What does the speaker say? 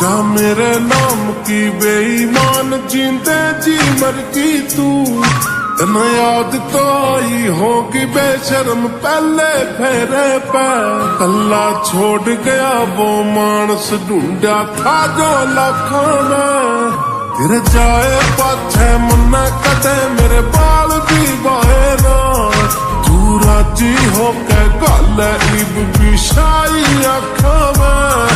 जा मेरे नाम की बेईमान जींदे जी मर की तू तन याद तो आई होगी बेशर्म पहले फेरे पे कल्ला छोड़ गया वो मानस ढूंढा था जो लाखों में तेरे जाए पाछे मुन्ना कदे मेरे बाल भी बाहे ना तू राजी हो के गल इब बिछाई आँखों में